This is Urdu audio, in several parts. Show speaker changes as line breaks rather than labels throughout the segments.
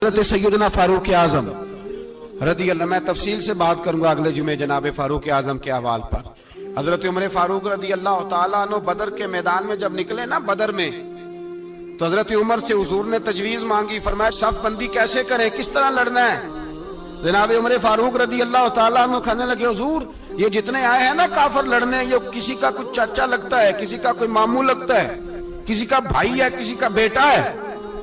حضرت سیدنا فاروق اعظم رضی اللہ، میں تفصیل سے بات کروں گا اگلے جمعے جناب فاروق اعظم کے احوال پر۔ حضرت عمر فاروق رضی اللہ تعالیٰ عنہ بدر کے میدان میں جب نکلے نا بدر میں، تو حضرت عمر سے حضور نے تجویز مانگی، فرمایا صف بندی کیسے کریں، کس طرح لڑنا ہے۔ جناب عمر فاروق رضی اللہ تعالیٰ عنہ کہنے لگے حضور یہ جتنے آئے ہیں نا کافر لڑنے، یہ کسی کا کوئی چاچا لگتا ہے، کسی کا کوئی ماموں لگتا ہے، کسی کا بھائی ہے، کسی کا بیٹا ہے،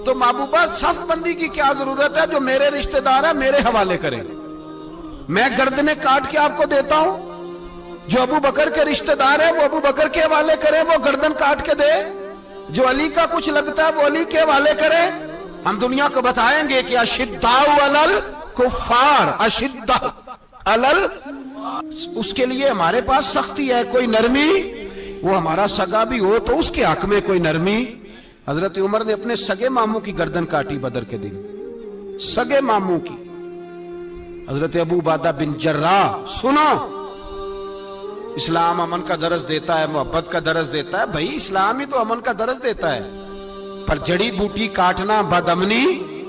تو محبوبہ صف بندی کی کیا ضرورت ہے، جو میرے رشتہ دار ہے میرے حوالے کریں، میں گردنیں کاٹ کے آپ کو دیتا ہوں، جو ابو بکر کے رشتہ دار ہے وہ ابو بکر کے حوالے کریں، وہ گردن کاٹ کے دے، جو علی کا کچھ لگتا ہے وہ علی کے حوالے کریں۔ ہم دنیا کو بتائیں گے کہ اشداء علی الکفار، اشداء علی، اس کے لیے ہمارے پاس سختی ہے، کوئی نرمی، وہ ہمارا سگا بھی ہو تو اس کے حق میں کوئی نرمی۔ حضرت عمر نے اپنے سگے ماموں کی گردن کاٹی بدر کے دن، سگے ماموں کی۔ حضرت ابو عبیدہ بن جراح، سنو، اسلام امن کا درس دیتا ہے، محبت کا درس دیتا ہے، بھائی اسلام ہی تو امن کا درس دیتا ہے، پر جڑی بوٹی کاٹنا بدامنی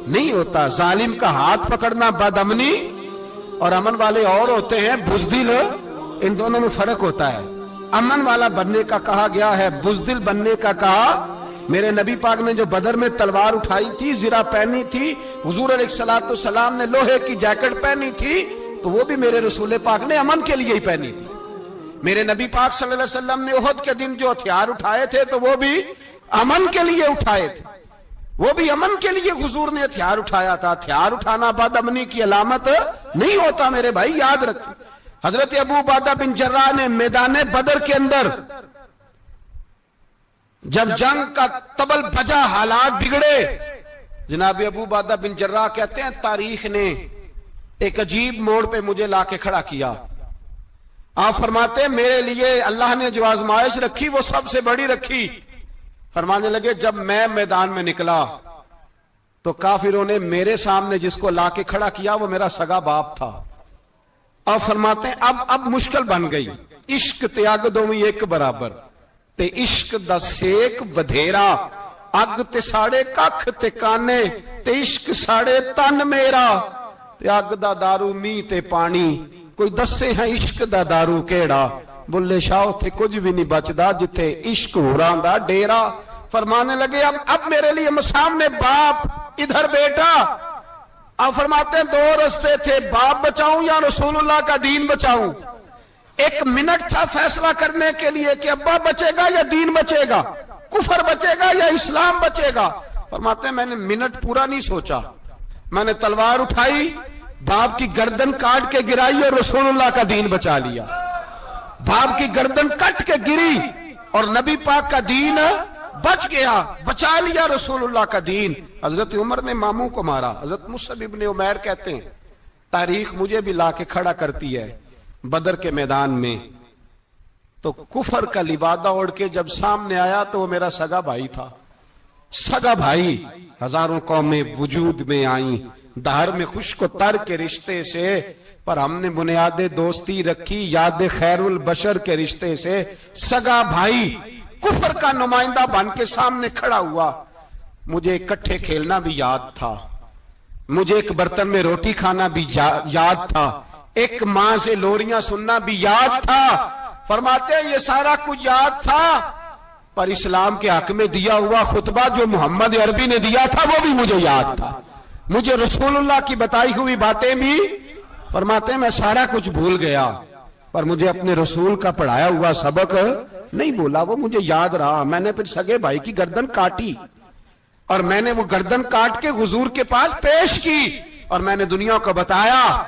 نہیں ہوتا، ظالم کا ہاتھ پکڑنا بدامنی، اور امن والے اور ہوتے ہیں بزدل، ان دونوں میں فرق ہوتا ہے۔ امن والا بننے کا کہا گیا ہے، بزدل بننے کا کہا۔ میرے نبی پاک نے جو بدر میں تلوار اٹھائی تھی، زرہ پہنی تھی، حضور علیہ السلام نے لوہے کی جیکٹ پہنی تھی، تو وہ بھی میرے رسول پاک نے امن کے لیے ہی پہنی تھی۔ میرے نبی پاک صلی اللہ علیہ وسلم نے احد کے دن جو ہتھیار اٹھائے تھے تو وہ بھی امن کے لیے اٹھائے تھے، وہ بھی امن کے لیے حضور نے ہتھیار اٹھایا تھا۔ ہتھیار اٹھانا بد امنی کی علامت نہیں ہوتا میرے بھائی، یاد رکھیں۔ حضرت ابو عبیدہ بن جراح نے میدان بدر کے اندر جب جنگ کا طبل بجا، حالات بگڑے، جناب ابو عبیدہ بن جراح کہتے ہیں تاریخ نے ایک عجیب موڑ پہ مجھے لا کے کھڑا کیا۔ آپ فرماتے ہیں میرے لیے اللہ نے جو آزمائش رکھی وہ سب سے بڑی رکھی۔ فرمانے لگے جب میں میدان میں نکلا تو کافروں نے میرے سامنے جس کو لا کے کھڑا کیا وہ میرا سگا باپ تھا۔ آپ فرماتے ہیں اب مشکل بن گئی، عشق تے اگ دوویں ایک برابر، تے عشق دا سیک ودھیرا، اگ تے ساڑے ککھ تے کانے، تے عشق ساڑے تن میرا، تے اگ دا دارو می تے پانی، کوئی دسے ہیں عشق دا دارو کیڑا، بلے شاہ تھے کچھ بھی نہیں بچدا جتھے عشق ہوران دا ڈیرا۔ فرمانے لگے اب میرے لیے سامنے باپ، ادھر بیٹا۔ اب فرماتے ہیں دو رستے تھے، باپ بچاؤں یا رسول اللہ کا دین بچاؤں۔ ایک منٹ تھا فیصلہ کرنے کے لیے کہ ابا بچے گا یا دین بچے گا، کفر بچے گا یا اسلام بچے گا۔ فرماتے ہیں میں نے منٹ پورا نہیں سوچا، میں نے تلوار اٹھائی، باپ کی گردن کاٹ کے گرائی اور رسول اللہ کا دین بچا لیا۔ باپ کی گردن کٹ کے گری اور نبی پاک کا دین بچ گیا، بچا لیا رسول اللہ کا دین۔ حضرت عمر نے ماموں کو مارا۔ حضرت مصعب ابن عمیر کہتے ہیں تاریخ مجھے بھی لا کے کھڑا کرتی ہے بدر کے میدان میں، تو کفر کا لبادہ اوڑھ کے جب سامنے آیا تو وہ میرا سگا بھائی تھا، سگا بھائی۔ ہزاروں قومیں وجود میں آئیں دہر میں خشک و تر کے رشتے سے، پر ہم نے بنیاد دوستی رکھی یاد خیر البشر کے رشتے سے۔ سگا بھائی کفر کا نمائندہ بن کے سامنے کھڑا ہوا۔ مجھے اکٹھے کھیلنا بھی یاد تھا، مجھے ایک برتن میں روٹی کھانا بھی یاد تھا، ایک ماں سے لوریاں سننا بھی یاد تھا۔ فرماتے ہیں یہ سارا کچھ یاد تھا، پر اسلام کے حق میں دیا ہوا خطبہ جو محمد عربی نے دیا تھا وہ بھی مجھے یاد تھا، مجھے رسول اللہ کی بتائی ہوئی باتیں بھی۔ فرماتے ہیں میں سارا کچھ بھول گیا، پر مجھے اپنے رسول کا پڑھایا ہوا سبق نہیں بولا، وہ مجھے یاد رہا۔ میں نے پھر سگے بھائی کی گردن کاٹی اور میں نے وہ گردن کاٹ کے حضور کے پاس پیش کی، اور میں نے دنیا کو بتایا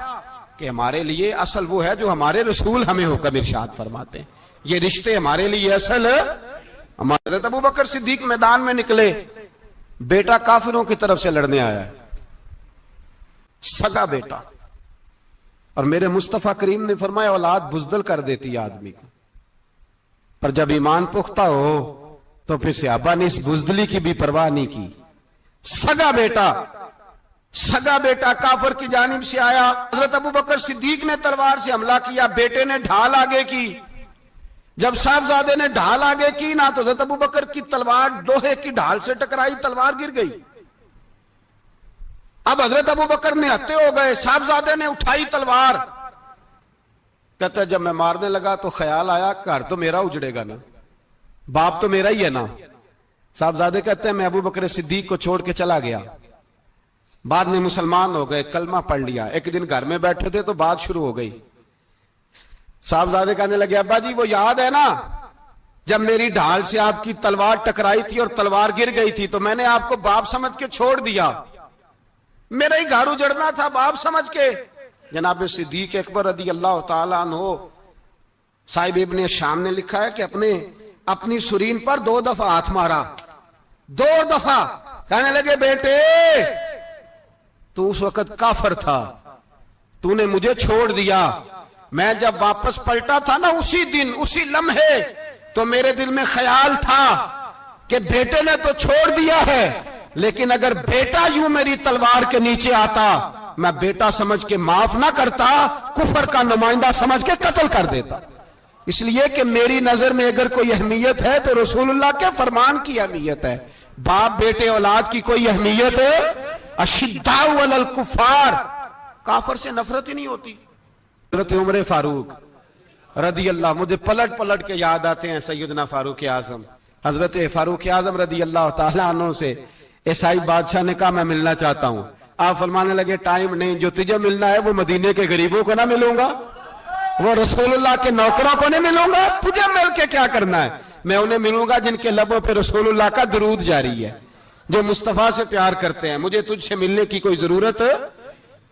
کہ ہمارے لیے اصل وہ ہے جو ہمارے رسول ہمیں حکم ارشاد فرماتے ہیں، یہ رشتے ہمارے لیے اصل۔ ہمارے حضرت ابو بکر صدیق میدان میں نکلے، بیٹا کافروں کی طرف سے لڑنے آیا ہے، سگا بیٹا، اور میرے مصطفیٰ کریم نے فرمایا اولاد بزدل کر دیتی آدمی کو، پر جب ایمان پختہ ہو تو پھر صحابہ نے اس بزدلی کی بھی پرواہ نہیں کی۔ سگا بیٹا کافر کی جانب سے آیا، حضرت ابو بکر صدیق نے تلوار سے حملہ کیا، بیٹے نے ڈھال آگے کی۔ جب صاحبزادے نے ڈھال آگے کی نا تو حضرت ابو بکر کی تلوار لوہے کی ڈھال سے ٹکرائی، تلوار گر گئی۔ اب حضرت ابو بکر نہتے ہو گئے, صاحبزادے نے اٹھائی تلوار. کہتا ہے جب میں مارنے لگا تو خیال آیا گھر تو میرا اجڑے گا نا, باپ تو میرا ہی ہے نا. صاحبزادے کہتے ہیں میں ابو بکر صدیق کو چھوڑ کے چلا گیا. بعد میں مسلمان ہو گئے, کلمہ پڑھ لیا. ایک دن گھر میں بیٹھے تھے تو بات شروع ہو گئی. صاحبزادے کہنے لگے ابا جی وہ یاد ہے نا جب میری ڈھال سے آپ کی تلوار ٹکرائی تھی اور تلوار گر گئی تھی تو میں نے آپ کو باپ سمجھ کے چھوڑ دیا, میرا ہی گھر اجڑنا تھا باپ سمجھ کے. جناب صدیق اکبر رضی اللہ تعالیٰ عنہ صاحب ابن شام نے لکھا ہے کہ اپنی سرین پر 2 دفعہ ہاتھ مارا, 2 دفعہ. کہنے لگے بیٹے تو اس وقت کافر تھا, تو نے مجھے چھوڑ دیا. میں جب واپس پلٹا تھا نا اسی دن اسی لمحے تو میرے دل میں خیال تھا کہ بیٹے نے تو چھوڑ دیا ہے, لیکن اگر بیٹا یوں میری تلوار کے نیچے آتا میں بیٹا سمجھ کے معاف نہ کرتا, کفر کا نمائندہ سمجھ کے قتل کر دیتا. اس لیے کہ میری نظر میں اگر کوئی اہمیت ہے تو رسول اللہ کے فرمان کی اہمیت ہے. باپ بیٹے اولاد کی کوئی اہمیت ہے؟ اشداء علی الکفار, کافر سے نفرت ہی نہیں ہوتی. حضرت عمر فاروق رضی اللہ, مجھے پلٹ پلٹ کے یاد آتے ہیں سیدنا فاروق اعظم. حضرت فاروق اعظم رضی اللہ تعالیٰ عنہ سے عیسائی بادشاہ نے کہا میں ملنا چاہتا ہوں. آپ فرمانے لگے ٹائم نہیں, جو تجھے ملنا ہے وہ مدینے کے غریبوں کو نہ ملوں گا, وہ رسول اللہ کے نوکروں کو نہیں ملوں گا, تجھے مل کے کیا کرنا ہے؟ میں انہیں ملوں گا جن کے لبوں پہ رسول اللہ کا درود جاری ہے, جو مصطفیٰ سے پیار کرتے ہیں. مجھے تجھ سے ملنے کی کوئی ضرورت ہے؟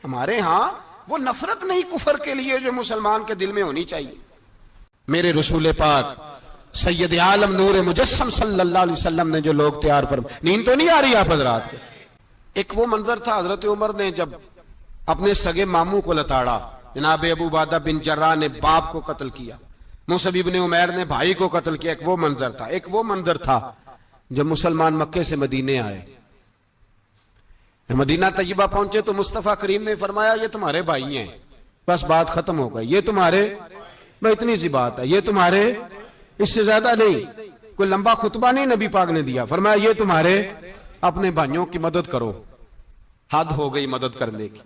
ہمارے ہاں وہ نفرت نہیں کفر کے لیے جو مسلمان کے دل میں ہونی چاہیے. میرے رسول پاک سید عالم نور مجسم صلی اللہ علیہ وسلم نے جو لوگ تیار فرمائے, نیند تو نہیں آ رہی آپ حضرات؟ ایک وہ منظر تھا حضرت عمر نے جب اپنے سگے ماموں کو لتاڑا, جناب ابو عبیدہ بن جراح نے باپ کو قتل کیا, مصعب بن عمیر نے بھائی کو قتل کیا. ایک وہ منظر تھا. ایک وہ منظر تھا جب مسلمان مکے سے مدینے آئے, مدینہ طیبہ پہنچے تو مصطفیٰ کریم نے فرمایا یہ تمہارے بھائی ہیں, بس بات ختم ہو گئی. یہ تمہارے, بھائی اتنی سی بات ہے, یہ تمہارے, اس سے زیادہ نہیں. کوئی لمبا خطبہ نہیں نبی پاک نے دیا. فرمایا یہ تمہارے, اپنے بھائیوں کی مدد کرو. حد ہو گئی مدد کرنے کی.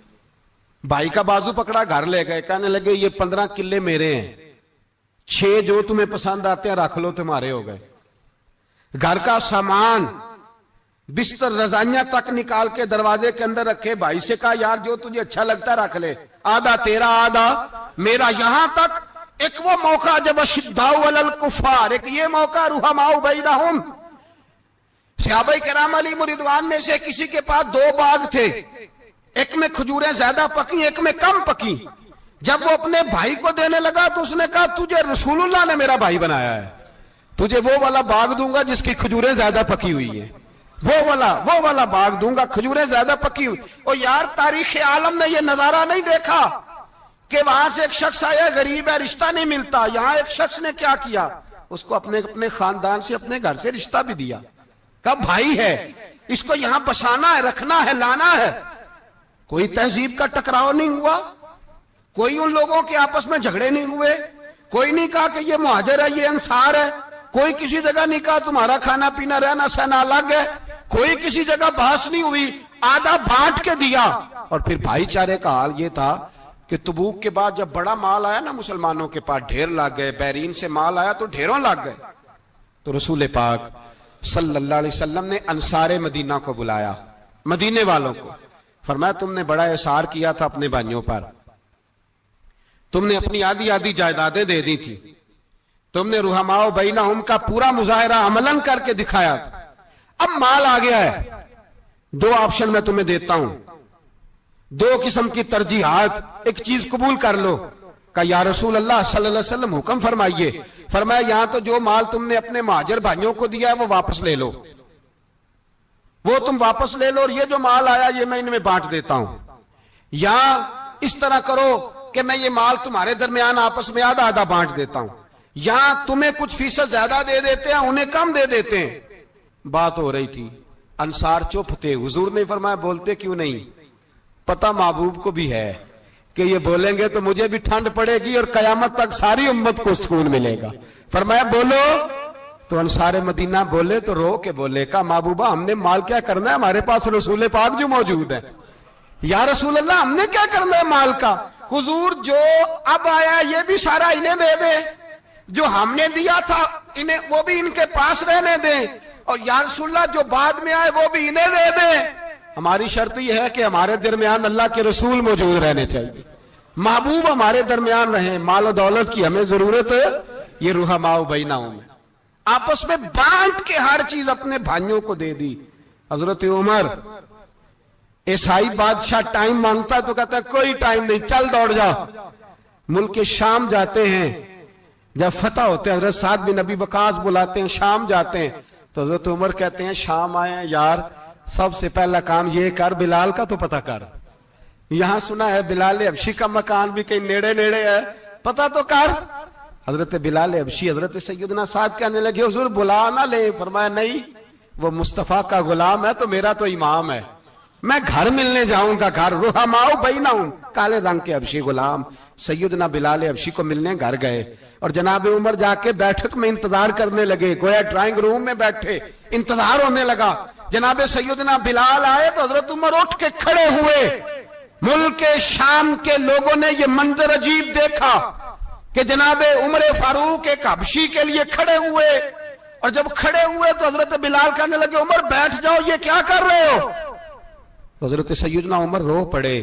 بھائی کا بازو پکڑا, گھر لے گئے. کہنے لگے یہ 15 کلے میرے ہیں, 6 جو تمہیں پسند آتے ہیں رکھ لو, تمہارے ہو گئے. گھر کا سامان بستر رضائیاں تک نکال کے دروازے کے اندر رکھے. بھائی سے کہا یار جو تجھے اچھا لگتا ہے رکھ لے, آدھا تیرا آدھا میرا. یہاں تک ایک وہ موقع جب اشداء علی الکفار, ایک یہ موقع رحماء بینہم. صحابہ کرام علیہم رضوان میں سے کسی کے پاس 2 باغ تھے, ایک میں کھجوریں زیادہ پکی ایک میں کم پکی. جب وہ اپنے بھائی کو دینے لگا تو اس نے کہا تجھے رسول اللہ نے میرا بھائی بنایا ہے, تجھے وہ والا باغ دوں گا جس کی کھجوریں زیادہ پکی ہوئی ہیں, وہ والا باغ دوں گا, کھجوریں زیادہ پکی ہوئی. اور یار تاریخ عالم نے یہ نظارہ نہیں دیکھا کہ وہاں سے ایک شخص آیا غریب ہے رشتہ نہیں ملتا. یہاں ایک شخص نے کیا کیا, اس کو اپنے خاندان سے اپنے گھر سے رشتہ بھی دیا. کہا بھائی ہے, اس کو یہاں بسانا ہے, رکھنا ہے, لانا ہے. کوئی تہذیب کا ٹکراؤ نہیں ہوا, کوئی ان لوگوں کے آپس میں جھگڑے نہیں ہوئے, کوئی نہیں کہا کہ یہ مہاجر ہے یہ انصار ہے, کوئی کسی جگہ نہیں کہا تمہارا کھانا پینا رہنا سہنا الگ ہے, کوئی کسی جگہ بحث نہیں ہوئی, آدھا بانٹ کے دیا. اور پھر بھائی چارے کا حال یہ تھا کہ تبوک کے بعد جب بڑا مال آیا نا مسلمانوں کے پاس, ڈھیر لگ گئے, بحرین سے مال آیا تو ڈھیروں لگ گئے. تو رسول پاک صلی اللہ علیہ وسلم نے انصار مدینہ کو بلایا, مدینے والوں کو. فرمایا تم نے بڑا احسار کیا تھا اپنے بھائیوں پر, تم نے اپنی آدھی آدھی جائیدادیں دے دی تھی, تم نے رحماء بینہم کا پورا مظاہرہ عملاً کر کے دکھایا تھا. اب مال آ گیا ہے, 2 آپشن میں تمہیں دیتا ہوں, 2 قسم کی ترجیحات, ایک چیز قبول کر لو. کہ یا رسول اللہ صلی اللہ علیہ وسلم حکم فرمائیے. فرمایا یہاں تو جو مال تم نے اپنے مہاجر بھائیوں کو دیا ہے وہ واپس لے لو, وہ تم واپس لے لو, اور یہ جو مال آیا یہ میں ان میں بانٹ دیتا ہوں. یا اس طرح کرو کہ میں یہ مال تمہارے درمیان آپس میں آدھا آدھا بانٹ دیتا ہوں, یا تمہیں کچھ فیصد زیادہ دے دیتے ہیں انہیں کم دے دیتے ہیں. بات ہو رہی تھی, انصار چپ تھے. حضور نے فرمایا بولتے کیوں نہیں, پتہ محبوب کو بھی ہے کہ یہ بولیں گے تو مجھے بھی ٹھنڈ پڑے گی اور قیامت تک ساری امت کو سکون ملے گا. فرمایا بولو. تو انصار مدینہ بولے تو رو کے بولے, کہا محبوبہ ہم نے مال کیا کرنا ہے, ہمارے پاس رسول پاک جو موجود ہے. یا رسول اللہ ہم نے کیا کرنا ہے مال کا؟ حضور جو اب آیا یہ بھی سارا انہیں دے دیں، جو ہم نے دیا تھا انہیں وہ بھی ان کے پاس رہنے دیں، اور یا رسول اللہ جو بعد میں آئے وہ بھی انہیں دے دیں۔ ہماری شرط یہ ہے کہ ہمارے درمیان اللہ کے رسول موجود رہنے چاہیے، محبوب ہمارے درمیان رہیں، مال و دولت کی ہمیں ضرورت ہے، یہ رحماء بینہم میں آپس میں بانٹ کے ہر چیز اپنے بھائیوں کو دے دی۔ حضرت عمر عیسائی بادشاہ ٹائم مانگتا ہے تو کہتا ہے کوئی ٹائم نہیں، چل دوڑ جا۔ ملک شام جاتے ہیں، جب فتح ہوتے ہیں حضرت سعد بن ابی وقاص بلاتے ہیں، شام جاتے ہیں تو حضرت عمر کہتے ہیں شام آئے ہیں یار، سب سے پہلا کام یہ کر بلال کا تو پتہ کر، یہاں سنا ہے بلال حبشی کا مکان بھی کہیں نیڑے نیڑے ہے، پتہ تو کر۔ حضرت بلال حبشی حضرت سیدنا سعد کہنے لگے حضور بلا نہ لیں، فرمایا نہیں، وہ مصطفیٰ کا غلام ہے تو میرا تو امام ہے، میں گھر ملنے جاؤں گا، گھر رحماء بینہم، کالے رنگ کے حبشی غلام سیدنا بلال حبشی کو ملنے گھر گئے، اور جناب عمر جا کے بیٹھک میں انتظار کرنے لگے، گویا ڈرائنگ روم میں بیٹھے انتظار ہونے لگا۔ جناب سیدنا بلال آئے تو حضرت عمر اٹھ کے کھڑے ہوئے۔ ملک شام کے لوگوں نے یہ منظر عجیب دیکھا کہ جناب عمر فاروق ایک حبشی کے لیے کھڑے ہوئے، اور جب کھڑے ہوئے تو حضرت بلال کہنے لگے عمر بیٹھ جاؤ، یہ کیا کر رہے ہو؟ تو حضرت سیدنا عمر رو پڑے،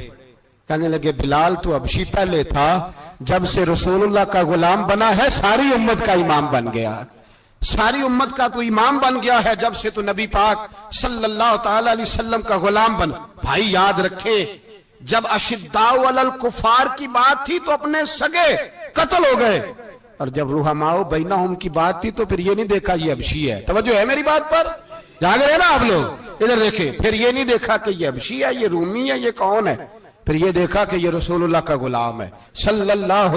کہنے لگے بلال تو حبشی پہلے تھا، جب سے رسول اللہ کا غلام بنا ہے ساری امت کا امام بن گیا، ساری امت کا تو امام بن گیا ہے، جب سے تو نبی پاک صلی اللہ تعالی علیہ وسلم کا غلام بن۔ بھائی یاد رکھے جب اشداء علی الکفار کی بات تھی تو اپنے سگے قتل ہو گئے، اور جب رحماء بینہم کی بات تھی تو پھر یہ نہیں دیکھا یہ حبشی ہے، توجہ ہے میری بات پر؟ جاگ رہے نا آپ لوگ؟ ادھر دیکھیں، پھر یہ نہیں دیکھا کہ یہ حبشی ہے، یہ رومی ہے، یہ کون ہے، پھر یہ دیکھا کہ یہ رسول اللہ کا غلام ہے صلی اللہ۔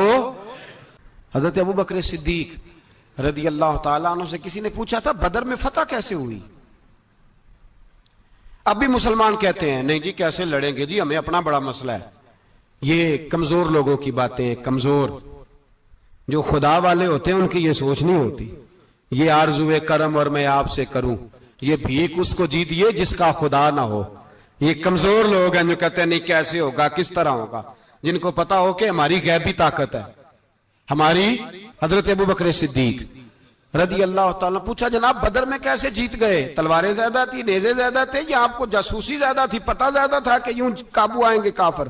حضرت ابوبکر صدیق رضی اللہ تعالیٰ عنہ سے کسی نے پوچھا تھا بدر میں فتح کیسے ہوئی؟ اب بھی مسلمان کہتے ہیں نہیں جی کیسے لڑیں گے جی، ہمیں اپنا بڑا مسئلہ ہے، یہ کمزور لوگوں کی باتیں، کمزور جو خدا والے ہوتے ہیں ان کی یہ سوچ نہیں ہوتی، یہ آرزو کرم اور میں آپ سے کروں، یہ بھیک اس کو جیتیے جس کا خدا نہ ہو۔ یہ کمزور لوگ ہیں جو کہتے ہیں نہیں کیسے ہوگا، کس طرح ہوگا، جن کو پتا ہو کہ ہماری غیبی طاقت ہے ہماری۔ حضرت ابوبکر صدیق رضی اللہ تعالیٰ پوچھا جناب بدر میں کیسے جیت گئے؟ تلواریں زیادہ تھی، نیزے زیادہ تھے، یا آپ کو جاسوسی زیادہ تھی، پتہ زیادہ تھا کہ یوں قابو آئیں گے کافر؟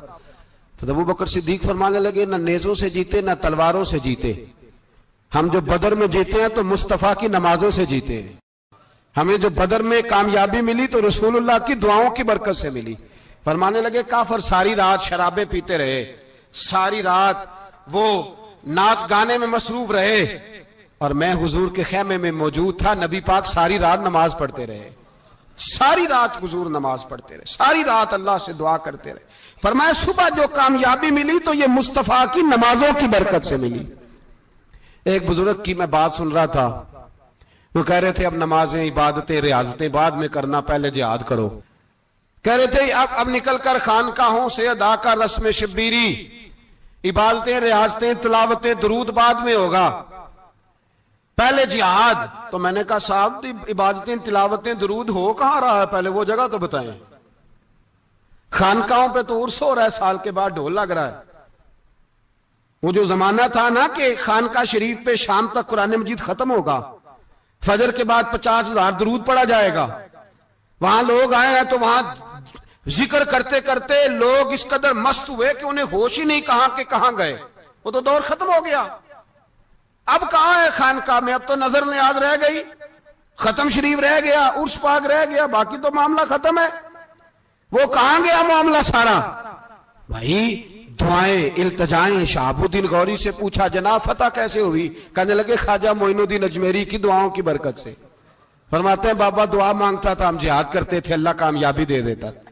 تو ابوبکر صدیق فرمانے لگے نہ نیزوں سے جیتے نہ تلواروں سے جیتے، ہم جو بدر میں جیتے ہیں تو مصطفیٰ کی نمازوں سے جیتے ہیں، ہمیں جو بدر میں کامیابی ملی تو رسول اللہ کی دعاؤں کی برکت سے ملی۔ فرمانے لگے کافر ساری رات شرابیں پیتے رہے، ساری رات وہ ناچ گانے میں مصروف رہے، اور میں حضور کے خیمے میں موجود تھا، نبی پاک ساری رات نماز پڑھتے رہے، ساری رات حضور نماز پڑھتے رہے، ساری رات اللہ سے دعا کرتے رہے۔ فرمایا صبح جو کامیابی ملی تو یہ مصطفیٰ کی نمازوں کی برکت سے ملی۔ ایک بزرگ کی میں بات سن رہا تھا، وہ کہہ رہے تھے اب نمازیں عبادتیں ریاضتیں بعد میں کرنا، پہلے جہاد کرو۔ کہہ رہے تھے اب نکل کر خانقاہوں سے ادا کر رسم شبیری، عبادتیں ریاضتیں تلاوتیں درود بعد میں ہوگا، پہلے جہاد۔ تو میں نے کہا صاحب عبادتیں تلاوتیں درود ہو کہاں رہا ہے، پہلے وہ جگہ تو بتائیں۔ خانقاہوں پہ تو عرس ہو رہا ہے، سال کے بعد ڈھول لگ رہا ہے۔ وہ جو زمانہ تھا نا کہ خانقاہ شریف پہ شام تک قرآن مجید ختم ہوگا، فجر کے بعد 50,000 درود پڑھا جائے گا، وہاں لوگ آئے ہیں تو وہاں ذکر کرتے کرتے لوگ اس قدر مست ہوئے کہ انہیں ہوش ہی نہیں کہاں کہ کہاں گئے، وہ تو دور ختم ہو گیا۔ اب کہاں ہے خانقاہ میں؟ اب تو نظر نیاز رہ گئی، ختم شریف رہ گیا، عرس پاک رہ گیا، باقی تو معاملہ ختم ہے۔ وہ کہاں گیا معاملہ سارا؟ بھائی دعائیں التجائیں۔ شہاب الدین غوری سے پوچھا جناب فتح کیسے ہوئی؟ کہنے لگے خواجہ معین الدین اجمیری کی دعاؤں کی برکت سے۔ فرماتے ہیں بابا دعا مانگتا تھا، ہم جہاد کرتے تھے، اللہ کامیابی دے دیتا تھا۔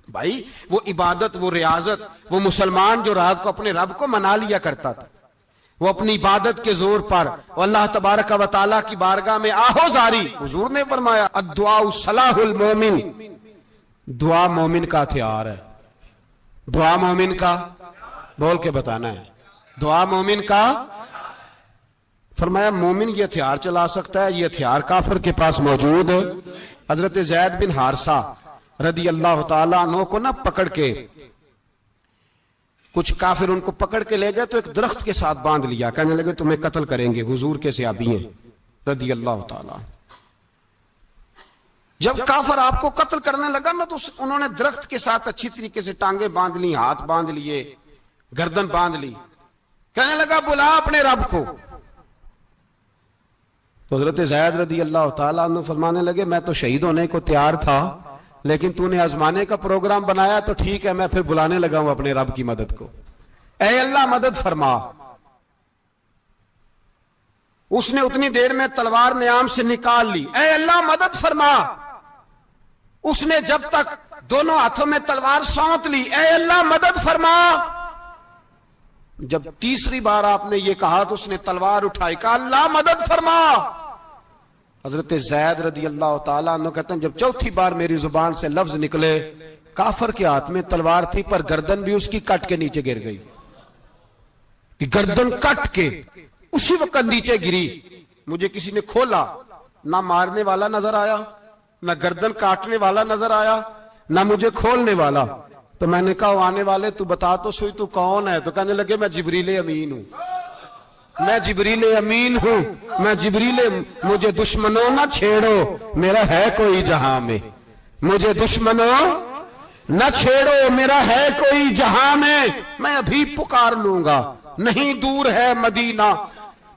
بھائی وہ عبادت، وہ ریاضت، وہ مسلمان جو رات کو اپنے رب کو منا لیا کرتا تھا، وہ اپنی عبادت کے زور پر اللہ تبارک و تعالیٰ کی بارگاہ میں آہو زاری۔ حضور نے فرمایا الدعاء صلاح المومن، دعا مومن کا ہتھیار ہے۔ دعا مومن کا، بول کے بتانا ہے، دعا مومن کا۔ فرمایا مومن یہ ہتھیار چلا سکتا ہے، یہ ہتھیار کافر کے پاس موجود ہے۔ حضرت زید بن حارثہ رضی اللہ تعالیٰ عنہ کو نہ پکڑ کے کچھ کافر ان کو پکڑ کے لے گئے تو ایک درخت کے ساتھ باندھ لیا، کہنے لگے تمہیں قتل کریں گے، حضور کے صحابی ہیں رضی اللہ تعالی۔ جب کافر آپ کو قتل کرنے لگا نا تو انہوں نے درخت کے ساتھ اچھی طریقے سے ٹانگیں باندھ لی، ہاتھ باندھ لیے، گردن باندھ لی، کہنے لگا بلا اپنے رب کو۔ تو حضرت زید رضی اللہ تعالیٰ عنہ فرمانے لگے میں تو شہید ہونے کو تیار تھا، لیکن تو نے آزمانے کا پروگرام بنایا تو ٹھیک ہے، میں پھر بلانے لگا ہوں اپنے رب کی مدد کو، اے اللہ مدد فرما۔ اس نے اتنی دیر میں تلوار نیام سے نکال لی، اے اللہ مدد فرما۔ اس نے جب تک دونوں ہاتھوں میں تلوار سونت لی، اے اللہ مدد فرما۔ جب تیسری بار آپ نے یہ کہا تو اس نے تلوار اٹھائی، کہا اللہ مدد فرما۔ حضرت زید رضی اللہ تعالیٰ عنہ کہتے ہیں جب چوتھی بار میری زبان سے لفظ نکلے، کافر کے ہاتھ میں تلوار تھی پر گردن بھی اس کی کٹ کے نیچے گر گئی، گردن کٹ کے اسی وقت نیچے گری۔ مجھے کسی نے کھولا، نہ مارنے والا نظر آیا، نہ گردن کاٹنے والا نظر آیا، نہ مجھے کھولنے والا۔ تو میں نے کہا آنے والے تو بتا تو سوئی تو کون ہے؟ تو کہنے لگے میں جبریل امین ہوں، میں جبریل امین ہوں، میں جبریل، مجھے دشمنوں نہ چھیڑو، میرا ہے کوئی جہاں میں، مجھے دشمنوں نہ چھیڑو، میرا ہے کوئی جہاں میں ابھی پکار لوں گا، نہیں دور ہے مدینہ۔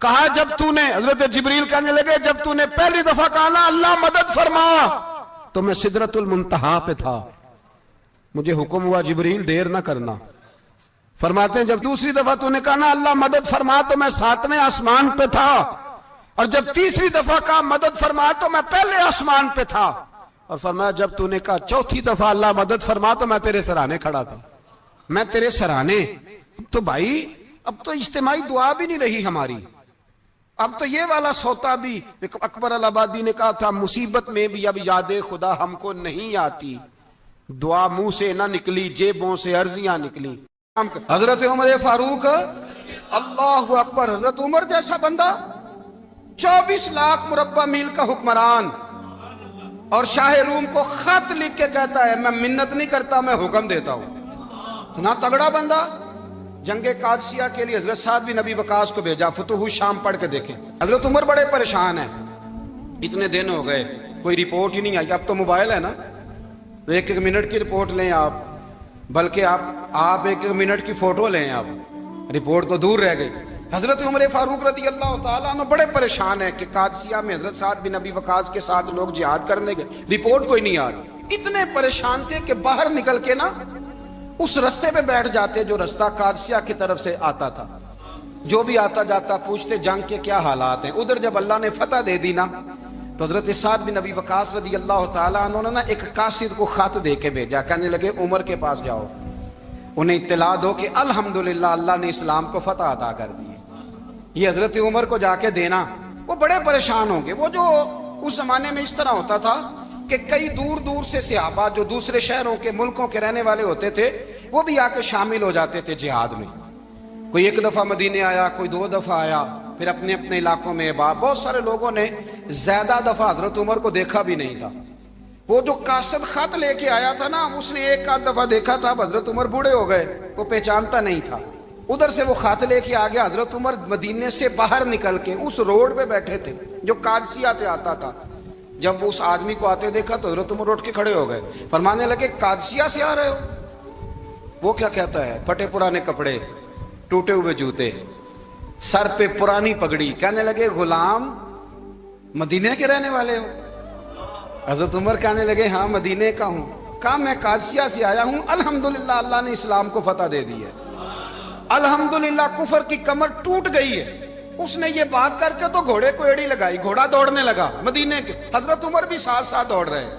کہا جب تو نے، حضرت جبریل کہنے لگے جب تو نے پہلی دفعہ کہا نا اللہ مدد فرما تو میں سدرۃ المنتہا پہ تھا، مجھے حکم ہوا جبریل دیر نہ کرنا۔ فرماتے ہیں جب دوسری دفعہ تو نے کہا نا اللہ مدد فرما تو میں 7ویں آسمان پہ تھا، اور جب تیسری دفعہ کہا مدد فرما تو میں پہلے آسمان پہ تھا، اور فرمایا جب تو نے کہا چوتھی دفعہ اللہ مدد فرما تو میں تیرے سرانے کھڑا تھا، میں تیرے سرانے۔ تو بھائی اب تو اجتماعی دعا بھی نہیں رہی ہماری، اب تو یہ والا سوتا بھی، اکبر الآبادی نے کہا تھا مصیبت میں بھی اب یاد خدا ہم کو نہیں آتی، دعا منہ سے نہ نکلی جیبوں سے عرضیاں نکلی۔ حضرت عمر فاروق اللہ اکبر، حضرت عمر جیسا بندہ 24 لاکھ مربع میل کا حکمران، اور شاہ روم کو خط لکھ کے کہتا ہے میں منت نہیں کرتا میں حکم دیتا ہوں۔ اتنا تگڑا بندہ۔ جنگ قادسیہ کے لیے حضرت سعد بن ابی وقاص کو بھیجا، فتوح شام پڑھ کے دیکھیں۔ حضرت عمر بڑے پریشان ہیں، اتنے دن ہو گئے کوئی رپورٹ ہی نہیں آئی۔ اب تو موبائل ہے نا، تو ایک منٹ کی رپورٹ لیں آپ، بلکہ آپ ایک منٹ کی فوٹو لیں، آپ رپورٹ تو دور رہ گئی۔ حضرت عمر فاروق رضی اللہ تعالیٰ عنہ بڑے پریشان ہیں کہ قادسیہ میں حضرت سعد بن ابی وقاص کے ساتھ لوگ جہاد کرنے گئے، رپورٹ کوئی نہیں آ رہی۔ اتنے پریشان تھے کہ باہر نکل کے نا اس رستے پہ بیٹھ جاتے جو رستہ قادسیہ کی طرف سے آتا تھا، جو بھی آتا جاتا پوچھتے جنگ کے کیا حالات ہیں۔ ادھر جب اللہ نے فتح دے دی نا تو حضرت سعد بن ابی وقاص رضی اللہ تعالیٰ عنہ نے ایک قاصد کو خط دے کے بھیجا، کہنے لگے عمر کے پاس جاؤ، انہیں اطلاع دو کہ الحمدللہ اللہ نے اسلام کو فتح عطا کر دی۔ یہ حضرت عمر کو جا کے دینا، وہ بڑے پریشان ہوں گے۔ وہ جو اس زمانے میں اس طرح ہوتا تھا کہ کئی دور دور سے صحابہ جو دوسرے شہروں کے ملکوں کے رہنے والے ہوتے تھے وہ بھی آ کے شامل ہو جاتے تھے جہاد میں۔ کوئی 1 دفعہ مدینے آیا، کوئی 2 دفعہ آیا، پھر اپنے اپنے علاقوں میں بہت سارے لوگوں نے زیادہ دفعہ حضرت عمر کو دیکھا بھی نہیں تھا۔ وہ جو قاصد خط لے کے آیا تھا نا، اس نے 1 دفعہ دیکھا تھا، حضرت عمر بوڑھے ہو گئے، وہ پہچانتا نہیں تھا۔ ادھر سے وہ خط لے کے آ گیا، حضرت عمر مدینے سے باہر نکل کے اس روڈ پہ بیٹھے تھے جو قادسیہ سے آتا تھا۔ جب وہ اس آدمی کو آتے دیکھا تو حضرت عمر اٹھ کے کھڑے ہو گئے، فرمانے لگے قادسیہ سے آ رہے ہو؟ وہ کیا کہتا ہے؟ پھٹے پرانے کپڑے، ٹوٹے ہوئے جوتے، سر پہ پرانی پگڑی، کہنے لگے غلام مدینے کے رہنے والے ہو؟ حضرت عمر کہنے لگے ہاں مدینے کا ہوں۔ کہا میں قادسیہ سے آیا ہوں، الحمدللہ اللہ نے اسلام کو فتح دے دی ہے، الحمدللہ کفر کی کمر ٹوٹ گئی ہے۔ اس نے یہ بات کر کے تو گھوڑے کو ایڑی لگائی، گھوڑا دوڑنے لگا مدینے کے، حضرت عمر بھی ساتھ ساتھ دوڑ رہے،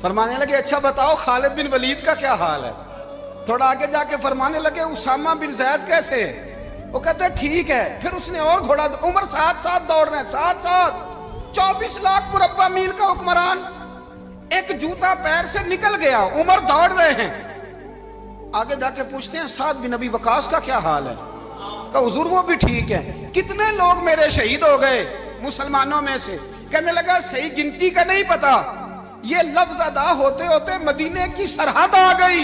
فرمانے لگے اچھا بتاؤ خالد بن ولید کا کیا حال ہے؟ تھوڑا آگے جا کے فرمانے لگے اسامہ بن زید کیسے ہے؟ وہ کہتے ہیں ٹھیک ہے۔ پھر اس نے اور گھوڑا، عمر ساتھ ساتھ دوڑ رہے ہیں، ساتھ ساتھ 24 لاکھ مربع میل کا حکمران، ایک جوتا پیر سے نکل گیا، عمر دوڑ رہے ہیں۔ آگے جا کے پوچھتے ہیں سعد بن ابی وقاص کا کیا حال ہے؟ کہا حضور وہ بھی ٹھیک ہے۔ کتنے لوگ میرے شہید ہو گئے مسلمانوں میں سے؟ کہنے لگا صحیح گنتی کا نہیں پتا، یہ لفظ ادا ہوتے ہوتے مدینے کی سرحد آ گئی،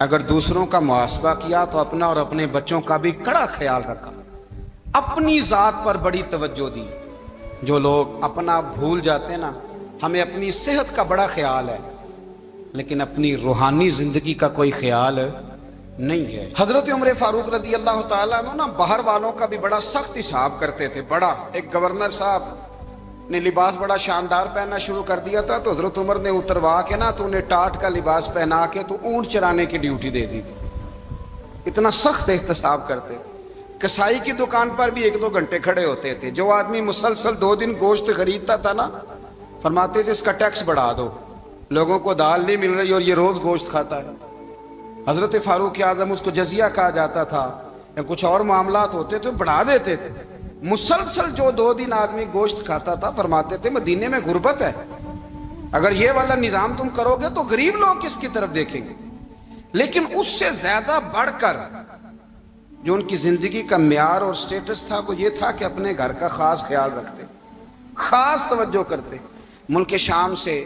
اگر دوسروں کا محاسبہ کیا تو اپنا اور اپنے بچوں کا بھی کڑا خیال رکھا، اپنی ذات پر بڑی توجہ دی۔ جو لوگ اپنا بھول جاتے ہیں نا، ہمیں اپنی صحت کا بڑا خیال ہے لیکن اپنی روحانی زندگی کا کوئی خیال نہیں ہے۔ حضرت عمر فاروق رضی اللہ تعالیٰ عنہ نا باہر والوں کا بھی بڑا سخت حساب کرتے تھے۔ بڑا ایک گورنر صاحب نے لباس بڑا شاندار پہننا شروع کر دیا تھا تو حضرت عمر نے اتروا کے نا تو انہیں ٹاٹ کا لباس پہنا کے تو اونٹ چرانے کی ڈیوٹی دے دی تھی۔ اتنا سخت احتساب کرتے۔ کسائی کی دکان پر بھی 1-2 گھنٹے کھڑے ہوتے تھے۔ جو آدمی مسلسل 2 دن گوشت خریدتا تھا نا، فرماتے تھے اس کا ٹیکس بڑھا دو، لوگوں کو دال نہیں مل رہی اور یہ روز گوشت کھاتا ہے۔ حضرت فاروق اعظم، اس کو جزیہ کہا جاتا تھا، یا کچھ اور معاملات ہوتے تو بڑھا دیتے تھے۔ مسلسل جو 2 دن آدمی گوشت کھاتا تھا، فرماتے تھے مدینے میں غربت ہے، اگر یہ والا نظام تم کرو گے تو غریب لوگ کس کی طرف دیکھیں گے۔ لیکن اس سے زیادہ بڑھ کر جو ان کی زندگی کا معیار اور سٹیٹس تھا وہ یہ تھا کہ اپنے گھر کا خاص خیال رکھتے، خاص توجہ کرتے۔ ملک شام سے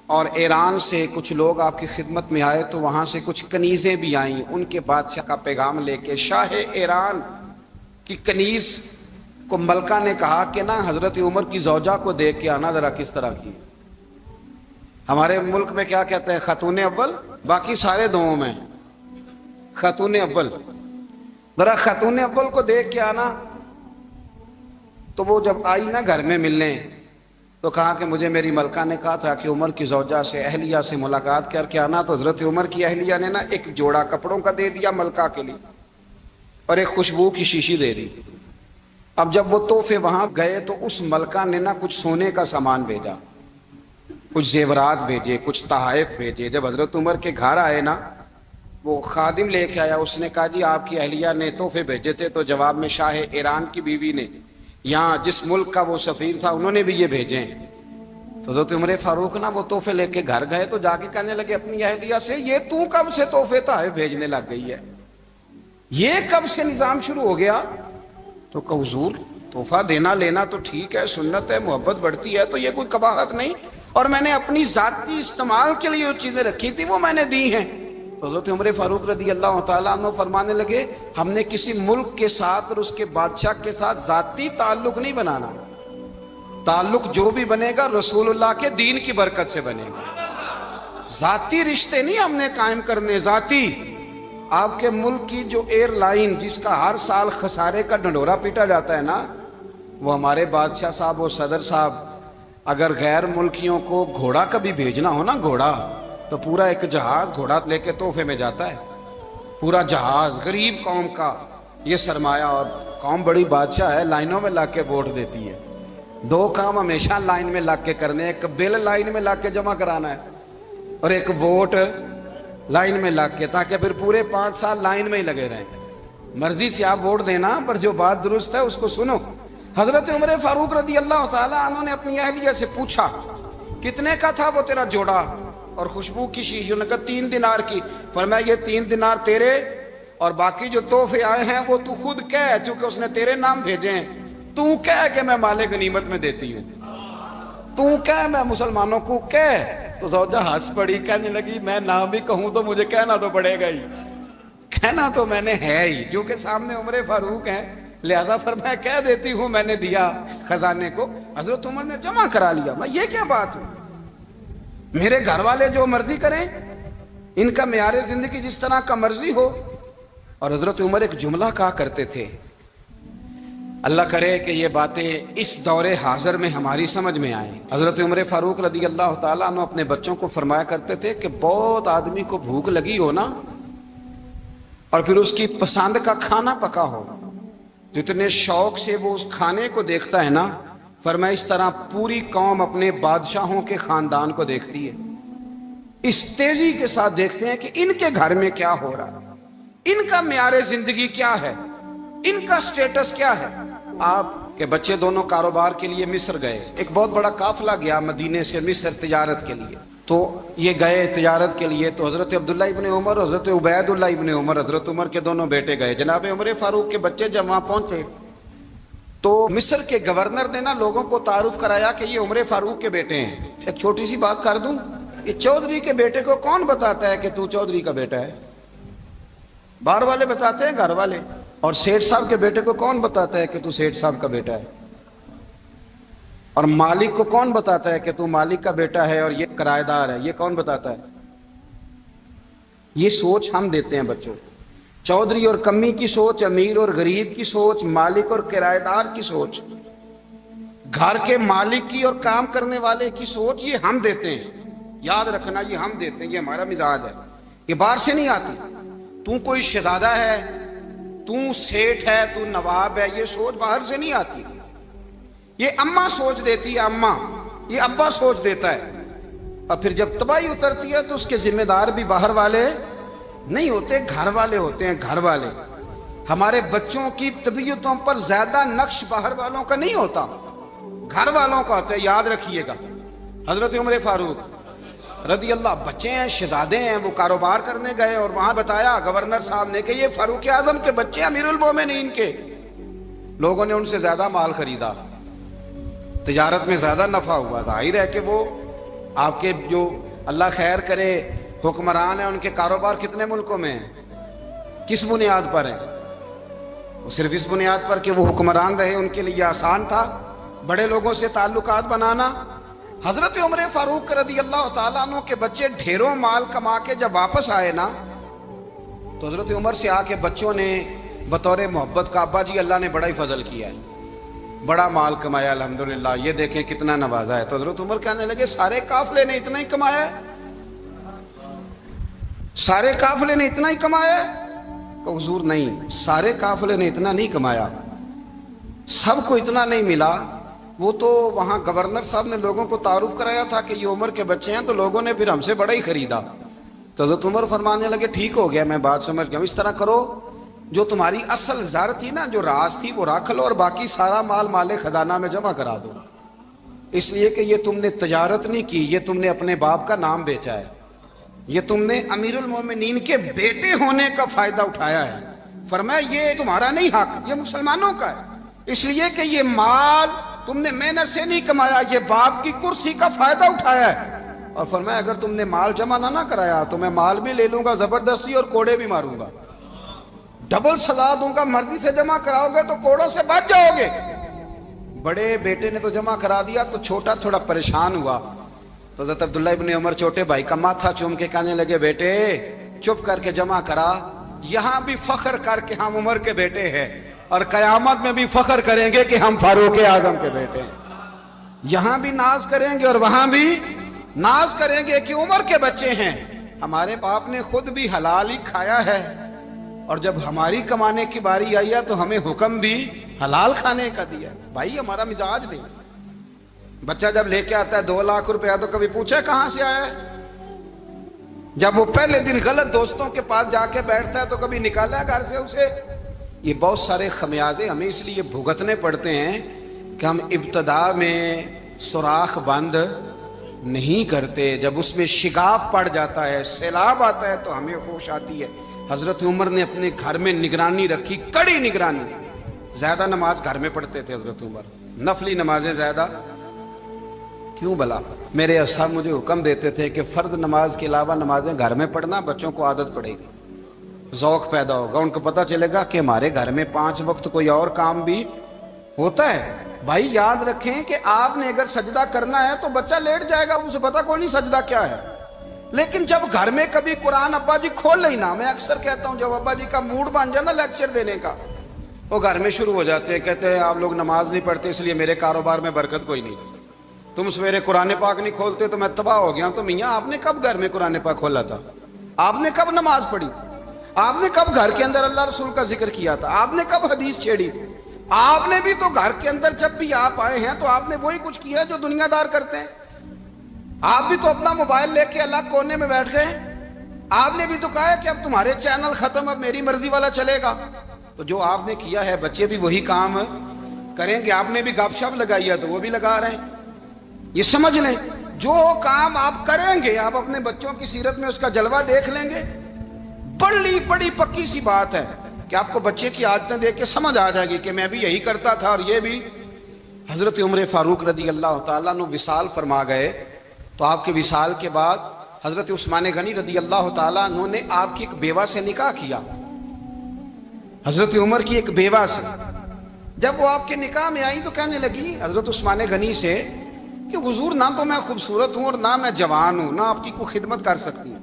اور ایران سے کچھ لوگ آپ کی خدمت میں آئے تو وہاں سے کچھ کنیزیں بھی آئیں، ان کے بادشاہ کا پیغام لے کے۔ شاہ ایران کی کنیز کو ملکہ نے کہا کہ نا حضرت عمر کی زوجہ کو دیکھ کے آنا ذرا کس طرح کی۔ ہمارے ملک میں کیا کہتے ہیں، خاتون اول، باقی سارے دووں میں خاتون اول، ذرا خاتون اول کو دیکھ کے آنا۔ تو وہ جب آئی نا گھر میں ملنے تو کہا کہ مجھے میری ملکہ نے کہا تھا کہ عمر کی زوجہ سے، اہلیہ سے ملاقات کر کے آنا۔ تو حضرت عمر کی اہلیہ نے نا ایک جوڑا کپڑوں کا دے دیا ملکہ کے لیے اور ایک خوشبو کی شیشی دے دی۔ اب جب وہ تحفے وہاں گئے تو اس ملکہ نے نا کچھ سونے کا سامان بھیجا، کچھ زیورات بھیجے، کچھ تحائف بھیجے۔ جب حضرت عمر کے گھر آئے نا، وہ خادم لے کے آیا، اس نے کہا جی آپ کی اہلیہ نے تحفے بھیجے تھے، تو جواب میں شاہ ایران کی بیوی نے، یہاں جس ملک کا وہ سفیر تھا، انہوں نے بھی یہ بھیجے ہیں۔ تو حضرت عمر فاروق نا وہ تحفے لے کے گھر گئے تو جا کے کہنے لگے اپنی اہلیہ سے، یہ تو کب سے تحفے تحائف بھیجنے لگ گئی ہے، یہ کب سے نظام شروع ہو گیا؟ تو کہ حضور تحفہ دینا لینا تو ٹھیک ہے، سنت ہے، محبت بڑھتی ہے، تو یہ کوئی قباحت نہیں، اور میں نے اپنی ذاتی استعمال کے لیے جو چیزیں رکھی تھی وہ میں نے دی ہیں۔ تو حضرت عمر فاروق رضی اللہ تعالیٰ عنہ فرمانے لگے ہم نے کسی ملک کے ساتھ اور اس کے بادشاہ کے ساتھ ذاتی تعلق نہیں بنانا، تعلق جو بھی بنے گا رسول اللہ کے دین کی برکت سے بنے گا۔ ذاتی رشتے نہیں ہم نے قائم کرنے، ذاتی۔ آپ کے ملک کی جو ایئر لائن جس کا ہر سال خسارے کا ڈنڈورا پیٹا جاتا ہے نا، وہ ہمارے بادشاہ صاحب اور صدر صاحب اگر غیر ملکیوں کو گھوڑا کبھی بھیجنا ہو نا، گھوڑا، تو پورا ایک جہاز گھوڑا لے کے تحفے میں جاتا ہے، پورا جہاز غریب قوم کا یہ سرمایہ۔ اور قوم بڑی بادشاہ ہے، لائنوں میں لگ کے ووٹ دیتی ہے۔ 2 کام ہمیشہ لائن میں لگ کے کرنے، ایک بل لائن میں لگ کے جمع کرانا ہے اور ایک ووٹ لائن میں لگ کے، تاکہ پھر پورے 5 سال لائن میں ہی لگے رہیں۔ مرضی سے آپ ووٹ دینا، پر جو بات درست ہے اس کو سنو۔ حضرت عمر فاروق رضی اللہ تعالیٰ عنہ نے اپنی اہلیہ سے پوچھا کتنے کا تھا وہ تیرا جوڑا اور خوشبو کی شیشی؟ انہوں نے کہا 3 دینار کی۔ فرمایا یہ 3 دینار تیرے اور باقی جو تحفے آئے ہیں وہ تو خود کہہ، چونکہ اس نے تیرے نام بھیجے ہیں، تو کہہ کہ میں مال غنیمت میں دیتی ہوں، تو کہہ میں مسلمانوں کو کہہ۔ تو زوجہ ہنس پڑی، کہنے لگی میں نہ بھی کہوں تو مجھے کہنا تو پڑے گا ہی، کہنا تو میں نے ہے ہی، کیونکہ سامنے عمر فاروق ہیں، لہذا فرمایا کہہ دیتی ہوں میں نے دیا خزانے کو۔ حضرت عمر نے جمع کرا لیا۔ میں یہ کیا بات ہوں، میرے گھر والے جو مرضی کریں، ان کا معیار زندگی جس طرح کا مرضی ہو۔ اور حضرت عمر ایک جملہ کہا کرتے تھے، اللہ کرے کہ یہ باتیں اس دور حاضر میں ہماری سمجھ میں آئیں۔ حضرت عمر فاروق رضی اللہ تعالیٰ عنہ اپنے بچوں کو فرمایا کرتے تھے کہ بہت آدمی کو بھوک لگی ہو نا، اور پھر اس کی پسند کا کھانا پکا ہو، جتنے شوق سے وہ اس کھانے کو دیکھتا ہے نا، فرمایا اس طرح پوری قوم اپنے بادشاہوں کے خاندان کو دیکھتی ہے، اس تیزی کے ساتھ دیکھتے ہیں کہ ان کے گھر میں کیا ہو رہا ہے، ان کا معیار زندگی کیا ہے، ان کا سٹیٹس کیا ہے۔ آپ کے بچے دونوں کاروبار کے لیے مصر گئے، ایک بہت بڑا قافلہ گیا مدینے سے مصر تجارت کے لیے، تو یہ گئے تجارت کے لیے، تو حضرت عبداللہ ابن عمر اور حضرت عبید اللہ ابن عمر، حضرت عمر کے دونوں بیٹے گئے۔ جناب عمر فاروق کے بچے جب وہاں پہنچے تو مصر کے گورنر نے نا لوگوں کو تعارف کرایا کہ یہ عمر فاروق کے بیٹے ہیں۔ ایک چھوٹی سی بات کر دوں، کہ چودھری کے بیٹے کو کون بتاتا ہے کہ تو چودھری کا بیٹا ہے؟ باہر والے بتاتے ہیں، گھر والے. اور سیٹھ صاحب کے بیٹے کو کون بتاتا ہے کہ تو سیٹھ صاحب کا بیٹا ہے؟ اور مالک کو کون بتاتا ہے کہ تو مالک کا بیٹا ہے اور یہ کرایہ دار ہے؟ یہ کون بتاتا ہے؟ یہ سوچ ہم دیتے ہیں بچوں کو. چودھری اور کمی کی سوچ، امیر اور غریب کی سوچ، مالک اور کرایہ دار کی سوچ، گھر کے مالک کی اور کام کرنے والے کی سوچ، یہ ہم دیتے ہیں. یاد رکھنا، یہ ہم دیتے ہیں، یہ ہمارا مزاج ہے. یہ باہر سے نہیں آتی. تو کوئی شہزادہ ہے، تو سیٹھ ہے، تو نواب ہے، یہ سوچ باہر سے نہیں آتی. یہ اماں سوچ دیتی ہے، اماں. یہ ابا سوچ دیتا ہے. اور پھر جب تباہی اترتی ہے تو اس کے ذمہ دار بھی باہر والے نہیں ہوتے، گھر والے ہوتے ہیں. گھر والے. ہمارے بچوں کی طبیعتوں پر زیادہ نقش باہر والوں کا نہیں ہوتا، گھر والوں کا ہوتا ہے. یاد رکھیے گا. حضرت عمر فاروق رضی اللہ، بچے ہیں، شہزادے ہیں، وہ کاروبار کرنے گئے اور وہاں بتایا گورنر صاحب نے کہ یہ فاروق اعظم کے بچے، امیر المومنین کے. لوگوں نے ان سے زیادہ مال خریدا، تجارت میں زیادہ نفع ہوا. ظاہر ہے کہ وہ آپ کے جو اللہ خیر کرے حکمران ہیں، ان کے کاروبار کتنے ملکوں میں ہیں؟ کس بنیاد پر ہیں؟ وہ صرف اس بنیاد پر کہ وہ حکمران رہے، ان کے لیے آسان تھا بڑے لوگوں سے تعلقات بنانا. حضرت عمر فاروق رضی اللہ تعالیٰ عنہ کے بچے ڈھیروں مال کما کے جب واپس آئے نا، تو حضرت عمر سے آ کے بچوں نے بطور محبت کا، ابا جی اللہ نے بڑا ہی فضل کیا ہے، بڑا مال کمایا الحمدللہ، یہ دیکھیں کتنا نوازا ہے. تو حضرت عمر کہنے لگے سارے قافلے نے اتنا ہی کمایا ہے؟ سارے قافلے نے اتنا ہی کمایا ہے؟ کہ حضور نہیں، سارے قافلے نے اتنا نہیں کمایا، سب کو اتنا نہیں ملا. وہ تو وہاں گورنر صاحب نے لوگوں کو تعارف کرایا تھا کہ یہ عمر کے بچے ہیں، تو لوگوں نے پھر ہم سے بڑا ہی خریدا. تو حضرت عمر فرمانے لگے ٹھیک ہو گیا، میں بات سمجھ گیا. اس طرح کرو، جو تمہاری اصل زر تھی نا، جو راز تھی، وہ رکھ لو اور باقی سارا مال مال خزانہ میں جمع کرا دو. اس لیے کہ یہ تم نے تجارت نہیں کی، یہ تم نے اپنے باپ کا نام بیچا ہے، یہ تم نے امیر المومنین کے بیٹے ہونے کا فائدہ اٹھایا ہے. فرمایا یہ تمہارا نہیں حق، یہ مسلمانوں کا ہے. اس لیے کہ یہ مال تم نے محنت سے نہیں کمایا، یہ باپ کی کرسی کا فائدہ اٹھایا ہے. اور فرمایا اگر تم نے مال جمع نہ کرایا تو میں مال بھی لے لوں گا زبردستی اور کوڑے بھی ماروں گا، ڈبل سزا دوں گا. مرضی سے جمع کراؤ گے تو کوڑوں سے بچ جاؤ گے. بڑے بیٹے نے تو جمع کرا دیا، تو چھوٹا تھوڑا پریشان ہوا. تو حضرت عبداللہ ابن عمر چھوٹے بھائی کا ماتھا چوم کے کہنے لگے بیٹے چپ کر کے جمع کرا، یہاں بھی فخر کر کے ہم عمر کے بیٹے ہیں، اور قیامت میں بھی فخر کریں گے کہ ہم فاروق اعظم کے بیٹے ہیں. یہاں بھی ناز کریں گے اور وہاں بھی ناز کریں گے کہ عمر کے بچے ہیں. ہمارے باپ نے خود بھی حلال ہی کھایا ہے، اور جب ہماری کمانے کی باری آئی ہے تو ہمیں حکم بھی حلال کھانے کا دیا. بھائی ہمارا مزاج نہیں. بچہ جب لے کے آتا ہے 2 لاکھ روپیہ تو کبھی پوچھے کہاں سے آیا ہے؟ جب وہ پہلے دن غلط دوستوں کے پاس جا کے بیٹھتا ہے تو کبھی نکالا ہے گھر سے اسے؟ یہ بہت سارے خمیازے ہمیں اس لیے بھگتنے پڑتے ہیں کہ ہم ابتدا میں سوراخ بند نہیں کرتے. جب اس میں شگاف پڑ جاتا ہے، سیلاب آتا ہے تو ہمیں ہوش آتی ہے. حضرت عمر نے اپنے گھر میں نگرانی رکھی، کڑی نگرانی. زیادہ نماز گھر میں پڑھتے تھے حضرت عمر، نفلی نمازیں زیادہ کیوں بلا؟ میرے اصحاب مجھے حکم دیتے تھے کہ فرض نماز کے علاوہ نمازیں گھر میں پڑھنا، بچوں کو عادت پڑے گی، ذوق پیدا ہوگا، ان کو پتہ چلے گا کہ ہمارے گھر میں 5 وقت کوئی اور کام بھی ہوتا ہے. بھائی یاد رکھیں کہ آپ نے اگر سجدہ کرنا ہے تو بچہ لیٹ جائے گا، اسے پتہ کوئی نہیں سجدہ کیا ہے. لیکن جب گھر میں کبھی قرآن ابا جی کھول لینا، میں اکثر کہتا ہوں جب ابا جی کا موڈ بن جائے نا لیکچر دینے کا، وہ گھر میں شروع ہو جاتے ہیں، کہتے ہیں آپ لوگ نماز نہیں پڑھتے اس لیے میرے کاروبار میں برکت کوئی نہیں، تم سویرے قرآن پاک نہیں کھولتے تو میں تباہ ہو گیا ہوں. تو میاں آپ نے کب گھر میں قرآن پاک کھولا تھا؟ آپ نے کب نماز پڑھی؟ آپ نے کب گھر کے اندر اللہ رسول کا ذکر کیا تھا؟ آپ نے کب حدیث چھیڑی؟ آپ نے بھی تو گھر کے اندر جب بھی آپ آئے ہیں تو آپ نے وہی کچھ کیا جو دنیا دار کرتے ہیں. آپ بھی تو اپنا موبائل لے کے الگ کونے میں بیٹھ گئے. آپ نے بھی تو کہا ہے کہ اب تمہارے چینل ختم، اب میری مرضی والا چلے گا. تو جو آپ نے کیا ہے بچے بھی وہی کام کریں گے. آپ نے بھی گپ شپ لگائی ہے تو وہ بھی لگا رہے ہیں. یہ سمجھ لیں جو کام آپ کریں گے آپ اپنے بچوں کی سیرت میں اس کا جلوہ دیکھ لیں گے. بڑی پکی سی بات ہے کہ آپ کو بچے کی عادتیں دیکھ کے سمجھ آ جائے گی کہ میں بھی یہی کرتا تھا اور یہ بھی. حضرت عمر فاروق رضی اللہ تعالیٰ عنہ وصال فرما گئے تو آپ کے وصال کے بعد حضرت عثمان غنی رضی اللہ تعالیٰ عنہ نے آپ کی ایک بیوہ سے نکاح کیا، حضرت عمر کی ایک بیوہ سے۔ جب وہ آپ کے نکاح میں آئی تو کہنے لگی حضرت عثمان غنی سے کہ حضور نہ تو میں خوبصورت ہوں اور نہ میں جوان ہوں، نہ آپ کی کوئی خدمت کر سکتی ہوں،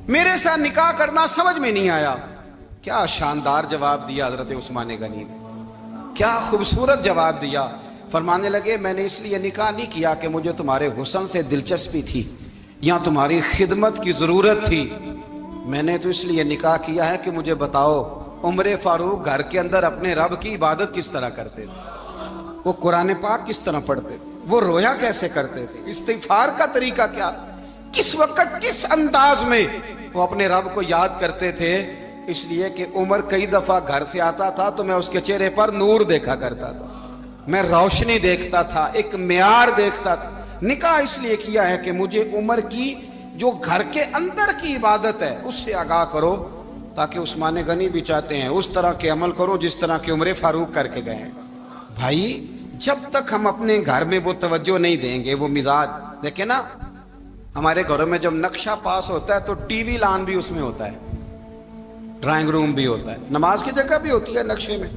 میرے ساتھ نکاح کرنا سمجھ میں نہیں آیا۔ کیا شاندار جواب دیا حضرت عثمان غنی نے، کیا خوبصورت جواب دیا۔ فرمانے لگے میں نے اس لیے نکاح نہیں کیا کہ مجھے تمہارے حسن سے دلچسپی تھی یا تمہاری خدمت کی ضرورت تھی، میں نے تو اس لیے نکاح کیا ہے کہ مجھے بتاؤ عمر فاروق گھر کے اندر اپنے رب کی عبادت کس طرح کرتے تھے، وہ قرآن پاک کس طرح پڑھتے تھے، وہ رویا کیسے کرتے تھے، استغفار کا طریقہ کیا، کس وقت کس انداز میں وہ اپنے رب کو یاد کرتے تھے۔ اس لیے کہ عمر کئی دفعہ گھر سے آتا تھا تو میں اس کے چہرے پر نور دیکھا کرتا تھا، میں روشنی دیکھتا تھا، ایک معیار دیکھتا تھا۔ نکاح اس لیے کیا ہے کہ مجھے عمر کی جو گھر کے اندر کی عبادت ہے اس سے آگاہ کرو، تاکہ عثمان غنی بھی چاہتے ہیں اس طرح کے عمل کرو جس طرح کہ عمر فاروق کر کے گئے ہیں۔ بھائی جب تک ہم اپنے گھر میں وہ توجہ نہیں دیں گے، وہ مزاج دیکھیں نا، ہمارے گھروں میں جب نقشہ پاس ہوتا ہے تو ٹی وی لان بھی اس میں ہوتا ہے، ڈرائنگ روم بھی ہوتا ہے، نماز کی جگہ بھی ہوتی ہے نقشے میں۔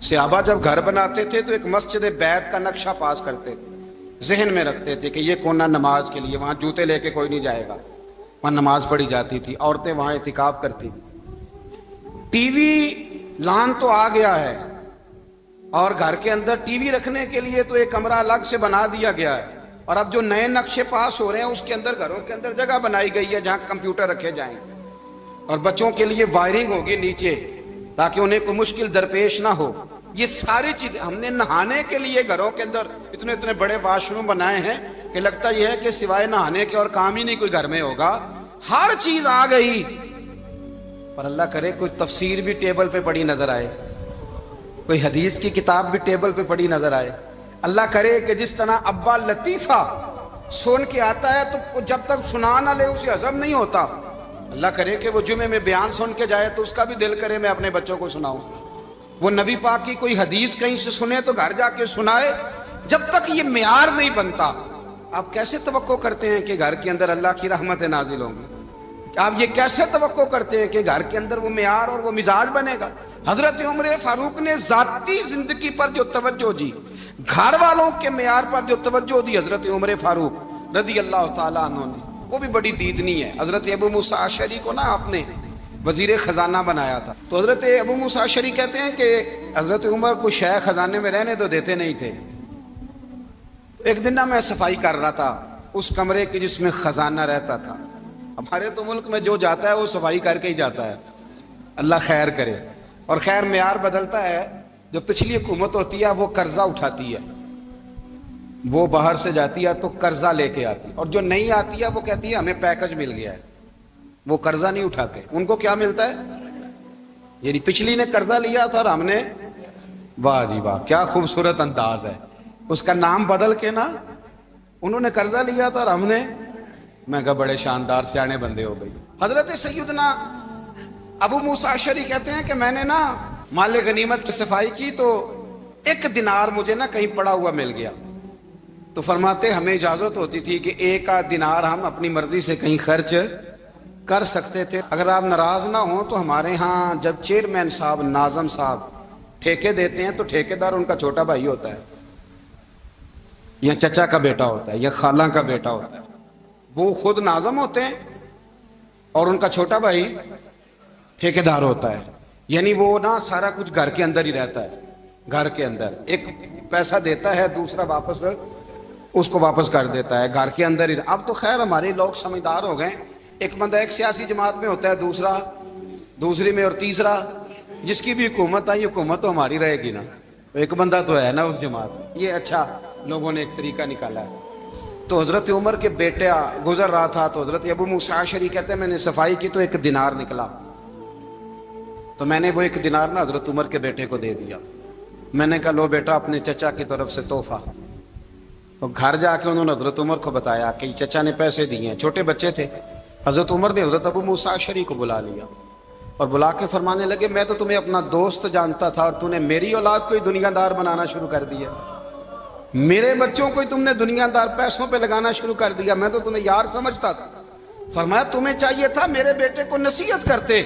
صحابہ جب گھر بناتے تھے تو ایک مسجد بیت کا نقشہ پاس کرتے تھے، ذہن میں رکھتے تھے کہ یہ کونا نماز کے لیے، وہاں جوتے لے کے کوئی نہیں جائے گا، وہاں نماز پڑھی جاتی تھی، عورتیں وہاں اعتکاف کرتی تھی۔ ٹی وی لان تو آ گیا ہے اور گھر کے اندر ٹی وی رکھنے کے لیے تو ایک کمرہ الگ سے بنا دیا گیا ہے، اور اب جو نئے نقشے پاس ہو رہے ہیں اس کے اندر گھروں کے اندر جگہ بنائی گئی ہے جہاں کمپیوٹر رکھے جائیں، اور بچوں کے لیے وائرنگ ہوگی نیچے تاکہ انہیں کوئی مشکل درپیش نہ ہو۔ یہ ساری چیزیں ہم نے نہانے کے لیے گھروں کے اندر اتنے اتنے بڑے واش روم بنائے ہیں کہ لگتا یہ ہے کہ سوائے نہانے کے اور کام ہی نہیں کوئی گھر میں ہوگا، ہر چیز آ گئی، پر اللہ کرے کوئی تفسیر بھی ٹیبل پہ پڑی نظر آئے، کوئی حدیث کی کتاب بھی ٹیبل پہ پڑی نظر آئے۔ اللہ کرے کہ جس طرح ابا لطیفہ سن کے آتا ہے تو جب تک سنا نہ لے اسے ہضم نہیں ہوتا، اللہ کرے کہ وہ جمعے میں بیان سن کے جائے تو اس کا بھی دل کرے میں اپنے بچوں کو سناؤں، وہ نبی پاک کی کوئی حدیث کہیں سے سنے تو گھر جا کے سنائے۔ جب تک یہ معیار نہیں بنتا آپ کیسے توقع کرتے ہیں کہ گھر کے اندر اللہ کی رحمتیں نازل ہوں گی؟ آپ یہ کیسے توقع کرتے ہیں کہ گھر کے اندر وہ معیار اور وہ مزاج بنے گا؟ حضرت عمر فاروق نے ذاتی زندگی پر جو توجہ دی، گھر والوں کے معیار پر جو توجہ دی حضرت عمر فاروق رضی اللہ تعالیٰ عنہ نے، وہ بھی بڑی دیدنی ہے۔ حضرت ابو موسیٰ اشعری کو نا آپ نے وزیر خزانہ بنایا تھا، تو حضرت ابو موسیٰ اشعری کہتے ہیں کہ حضرت عمر کو شیخ خزانے میں رہنے تو دیتے نہیں تھے۔ ایک دن نا میں صفائی کر رہا تھا اس کمرے کی جس میں خزانہ رہتا تھا۔ ہمارے تو ملک میں جو جاتا ہے وہ صفائی کر کے ہی جاتا ہے، اللہ خیر کرے، اور خیر معیار بدلتا ہے۔ جو پچھلی حکومت ہوتی ہے وہ قرضہ اٹھاتی ہے، وہ باہر سے جاتی ہے تو قرضہ لے کے آتی ہے، اور جو نہیں آتی ہے وہ کہتی ہے ہمیں پیکج مل گیا ہے، وہ قرضہ نہیں اٹھاتے۔ ان کو کیا ملتا ہے؟ یعنی پچھلی نے قرضہ لیا تھا اور ہم نے، واہ جی واہ کیا خوبصورت انداز ہے، اس کا نام بدل کے نا، انہوں نے قرضہ لیا تھا اور ہم نے، میں کہا بڑے شاندار سیانے بندے ہو گئی۔ حضرت سیدنا ابو موسیٰ اشعری کہتے ہیں کہ میں نے نا مال غنیمت کی صفائی کی تو ایک دینار مجھے نا کہیں پڑا ہوا مل گیا، تو فرماتے ہمیں اجازت ہوتی تھی کہ ایک آدھ دینار ہم اپنی مرضی سے کہیں خرچ کر سکتے تھے، اگر آپ ناراض نہ ہوں تو ہمارے ہاں جب چیئرمین صاحب، ناظم صاحب ٹھیکے دیتے ہیں تو ٹھیکیدار ان کا چھوٹا بھائی ہوتا ہے یا چچا کا بیٹا ہوتا ہے یا خالہ کا بیٹا ہوتا ہے، وہ خود ناظم ہوتے ہیں اور ان کا چھوٹا بھائی ٹھیکیدار ہوتا ہے، یعنی وہ نا سارا کچھ گھر کے اندر ہی رہتا ہے، گھر کے اندر ایک پیسہ دیتا ہے دوسرا واپس اس کو واپس کر دیتا ہے، گھر کے اندر ہی۔ اب تو خیر ہمارے لوگ سمجھدار ہو گئے، ایک بندہ ایک سیاسی جماعت میں ہوتا ہے، دوسرا دوسری میں، اور تیسرا جس کی بھی حکومت آئی حکومت تو ہماری رہے گی نا، ایک بندہ تو ہے نا اس جماعت میں۔ یہ اچھا لوگوں نے ایک طریقہ نکالا ہے۔ تو حضرت عمر کے بیٹے گزر رہا تھا تو حضرت ابو موسیٰ اشعری کہتے ہیں میں نے صفائی کی تو ایک دینار نکلا، تو میں نے وہ ایک دینار نا حضرت عمر کے بیٹے کو دے دیا۔ میں نے کہا لو بیٹا اپنے چچا کی طرف سے تحفہ، اور گھر جا کے انہوں نے حضرت عمر کو بتایا کہ چچا نے پیسے دیے ہیں، چھوٹے بچے تھے۔ حضرت عمر نے حضرت ابو موسیٰ اشعری کو بلا لیا اور بلا کے فرمانے لگے میں تو تمہیں اپنا دوست جانتا تھا اور تو نے میری اولاد کو ہی دنیا دار بنانا شروع کر دیا۔ میرے بچوں کو تم نے دنیا دار پیسوں پہ لگانا شروع کر دیا، میں تو تمہیں یار سمجھتا تھا۔ فرمایا تمہیں چاہیے تھا میرے بیٹے کو نصیحت کرتے